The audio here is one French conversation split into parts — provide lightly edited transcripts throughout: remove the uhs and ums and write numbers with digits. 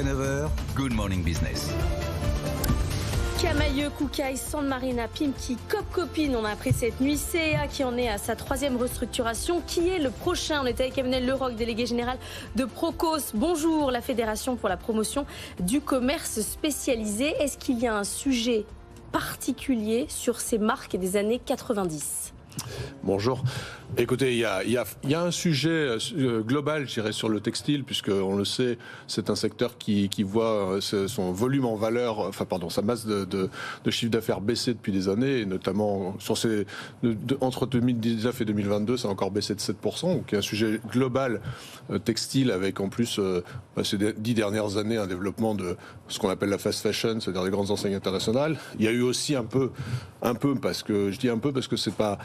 6h-9h, Good Morning Business. Camaïeu, Koukaï, San Marina, Pimki, Cop Copine, on a appris cette nuit. CEA qui en est à sa 3e restructuration. Qui est le prochain? On est avec Emmanuel Leroc, délégué général de Procos. Bonjour, la Fédération pour la promotion du commerce spécialisé. Est-ce qu'il y a un sujet particulier sur ces marques des années 90? Bonjour. Écoutez, il y a un sujet global, je dirais, sur le textile, puisque on le sait, c'est un secteur qui voit son volume en valeur, sa masse de chiffre d'affaires baisser depuis des années, et notamment entre 2019 et 2022, ça a encore baissé de 7%. Donc il y a un sujet global textile avec en plus ces 10 dernières années un développement de ce qu'on appelle la fast fashion, c'est-à-dire les grandes enseignes internationales. Il y a eu aussi un peu parce que c'est pas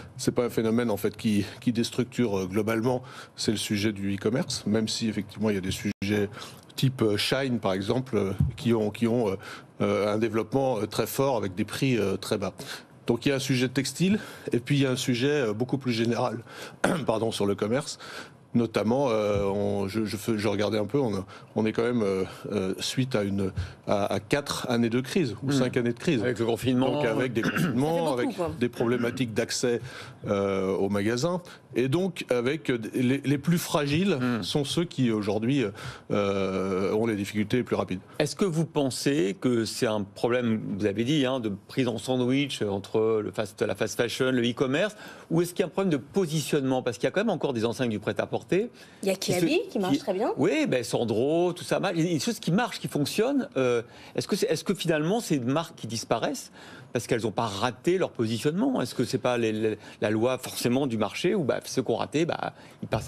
un phénomène en fait qui déstructure globalement, c'est le sujet du e-commerce, même si effectivement il y a des sujets type Shine par exemple qui ont un développement très fort avec des prix très bas. Donc il y a un sujet textile et puis il y a un sujet beaucoup plus général sur le commerce. Notamment, je regardais un peu, on est quand même suite à 4 années de crise, ou 5 années de crise. Avec le confinement. Donc avec des confinements, avec des problématiques d'accès aux magasins. Et donc, avec les plus fragiles sont ceux qui, aujourd'hui, ont les difficultés les plus rapides. Est-ce que vous pensez que c'est un problème, vous avez dit, de prise en sandwich entre la fast fashion, le e-commerce, ou est-ce qu'il y a un problème de positionnement? Parce qu'il y a quand même encore des enseignes du prêt-à-porter. Il y a Kiabi qui marche très bien. Oui, Sandro, tout ça. Il y a des choses qui marchent, qui fonctionnent. Est-ce que finalement, c'est des marques qui disparaissent parce qu'elles n'ont pas raté leur positionnement? Est-ce que c'est pas la loi forcément du marché où ceux qui ont raté,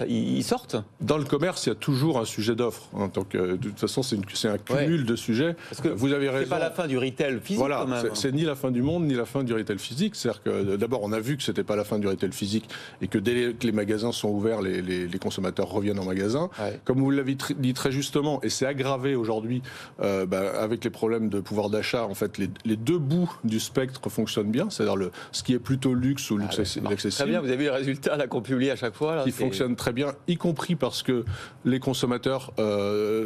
ils sortent? Dans le commerce, il y a toujours un sujet d'offre. Donc, de toute façon, c'est un cumul de sujets. Parce que vous avez raison. C'est pas la fin du retail physique. Voilà, quand même. c'est ni la fin du monde, ni la fin du retail physique. C'est-à-dire que d'abord, on a vu que c'était pas la fin du retail physique et que dès que les magasins sont ouverts, les consommateurs reviennent en magasin. Ouais. Comme vous l'avez dit très justement, et c'est aggravé aujourd'hui avec les problèmes de pouvoir d'achat. En fait, les deux bouts du spectre fonctionnent bien, c'est-à-dire ce qui est plutôt luxe ou luxe accessible. Très bien, vous avez vu les résultats qu'on publie à chaque fois. Qui fonctionnent très bien, y compris parce que les consommateurs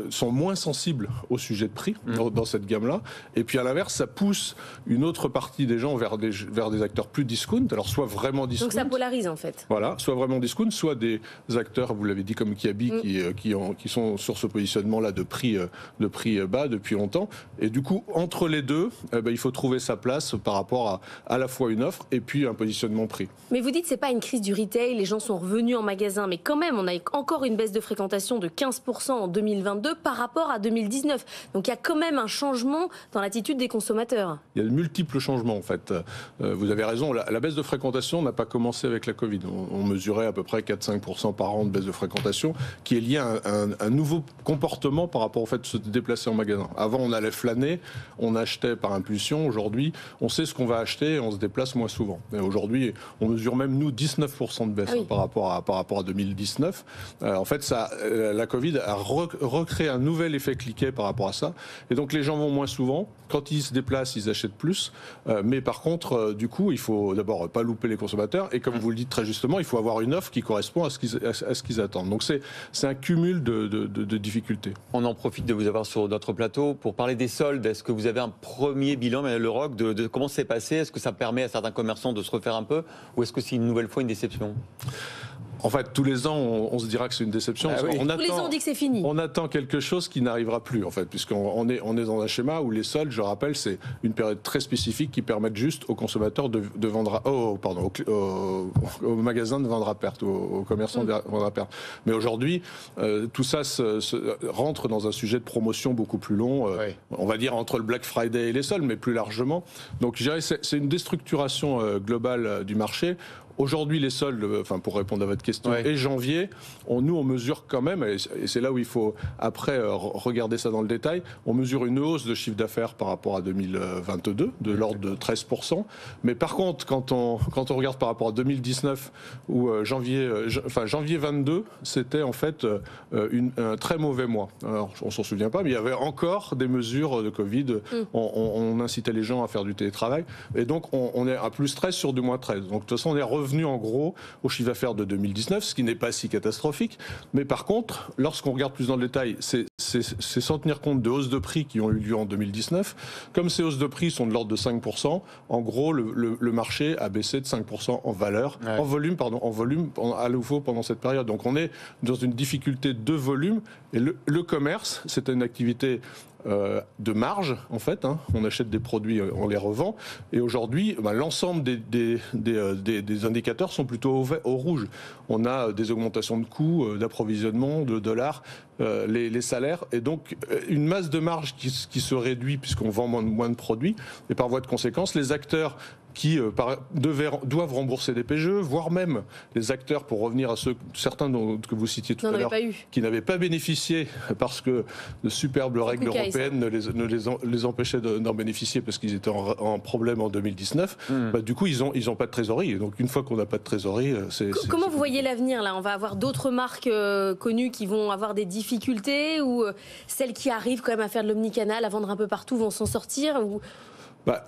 sont moins sensibles au sujet de prix dans cette gamme-là. Et puis à l'inverse, ça pousse une autre partie des gens vers des acteurs plus discount. Alors soit vraiment discount. Donc ça polarise en fait. Voilà, soit vraiment discount, soit des acteurs, vous l'avez dit, comme Kiabi, qui sont sur ce positionnement-là de prix bas depuis longtemps. Et du coup, entre les deux, il faut trouver sa place par rapport à la fois une offre et puis un positionnement prix. Mais vous dites que c'est pas une crise du retail, les gens sont revenus en magasin, mais quand même, on a encore une baisse de fréquentation de 15% en 2022 par rapport à 2019. Donc il y a quand même un changement dans l'attitude des consommateurs. Il y a de multiples changements en fait. Vous avez raison, la baisse de fréquentation n'a pas commencé avec la Covid. On mesurait à peu près 4-5% par an de baisse de fréquentation, qui est lié à un nouveau comportement par rapport au fait de se déplacer en magasin. Avant, on allait flâner, on achetait par impulsion. Aujourd'hui, on sait ce qu'on va acheter et on se déplace moins souvent. Et aujourd'hui, on mesure même, nous, 19% de baisse par rapport à 2019. En fait, la Covid a recréé un nouvel effet cliquet par rapport à ça. Et donc, les gens vont moins souvent. Quand ils se déplacent, ils achètent plus. Mais par contre, du coup, il faut d'abord pas louper les consommateurs. Et comme vous le dites très justement, il faut avoir une offre qui correspond à ce qu'ils attendent. Donc, c'est un cumul de difficultés. On en profite de vous avoir sur notre plateau pour parler des soldes. Est-ce que vous avez un premier bilan, Emmanuel Leroc, de comment c'est passé? Est-ce que ça permet à certains commerçants de se refaire un peu? Ou est-ce que c'est une nouvelle fois une déception? En fait, tous les ans, on se dira que c'est une déception. Tous les ans, on dit que c'est fini. On attend quelque chose qui n'arrivera plus, en fait, puisqu'on est dans un schéma où les soldes, je rappelle, c'est une période très spécifique qui permet juste aux consommateurs de vendre aux magasins de vendre à perte, aux commerçants de vendre à perte. Mais aujourd'hui, tout ça rentre dans un sujet de promotion beaucoup plus long, on va dire entre le Black Friday et les soldes, mais plus largement. Donc, je dirais c'est une déstructuration globale du marché. Aujourd'hui, les soldes, pour répondre à votre question, et janvier, on mesure quand même, et c'est là où il faut après regarder ça dans le détail, on mesure une hausse de chiffre d'affaires par rapport à 2022, de l'ordre de 13%. Mais par contre, quand on regarde par rapport à 2019, où janvier 22, c'était en fait un très mauvais mois. Alors, on s'en souvient pas, mais il y avait encore des mesures de Covid. On incitait les gens à faire du télétravail. Et donc, on est à plus 13 sur du moins 13. Donc, de toute façon, on est revenu revenu en gros au chiffre d'affaires de 2019, ce qui n'est pas si catastrophique. Mais par contre, lorsqu'on regarde plus dans le détail, c'est sans tenir compte de hausses de prix qui ont eu lieu en 2019. Comme ces hausses de prix sont de l'ordre de 5%, en gros, le marché a baissé de 5% en valeur, en volume à nouveau pendant cette période. Donc on est dans une difficulté de volume. Et le commerce, c'est une activité de marge, en fait. On achète des produits, on les revend. Et aujourd'hui, l'ensemble des indicateurs sont plutôt au rouge. On a des augmentations de coûts, d'approvisionnement, de dollars, les salaires. Et donc, une masse de marge qui se réduit puisqu'on vend moins de produits. Et par voie de conséquence, les acteurs qui doivent rembourser des PGE, voire même les acteurs, pour revenir à certains que vous citiez tout à l'heure, qui n'avaient pas bénéficié parce que de superbes règles européennes ne les empêchaient d'en bénéficier parce qu'ils étaient en problème en 2019. Du coup, ils n'ont pas de trésorerie. Et donc, une fois qu'on n'a pas de trésorerie, Comment vous voyez l'avenir là ? On va avoir d'autres marques connues qui vont avoir des difficultés, ou celles qui arrivent quand même à faire de l'omnicanal, à vendre un peu partout, vont s'en sortir, ou...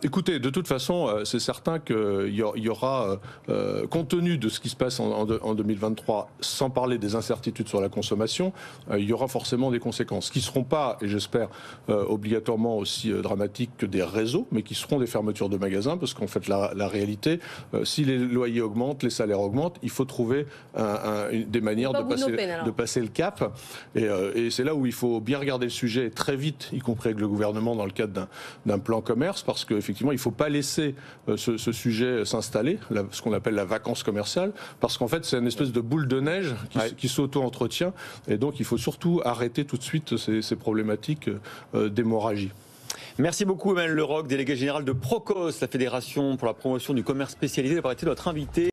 Écoutez, de toute façon, c'est certain qu'il y aura, compte tenu de ce qui se passe en 2023, sans parler des incertitudes sur la consommation, il y aura forcément des conséquences qui ne seront pas, et j'espère, obligatoirement aussi dramatiques que des réseaux, mais qui seront des fermetures de magasins, parce qu'en fait, la réalité, si les loyers augmentent, les salaires augmentent, il faut trouver des manières de passer le cap. Et c'est là où il faut bien regarder le sujet très vite, y compris avec le gouvernement, dans le cadre d'un plan commerce, parce qu'effectivement, il ne faut pas laisser ce sujet s'installer, ce qu'on appelle la vacance commerciale, parce qu'en fait, c'est une espèce de boule de neige qui s'auto-entretient. Et donc, il faut surtout arrêter tout de suite ces problématiques d'hémorragie. Merci beaucoup, Emmanuel Leroc, délégué général de Procos, la Fédération pour la promotion du commerce spécialisé, d'avoir été notre invité.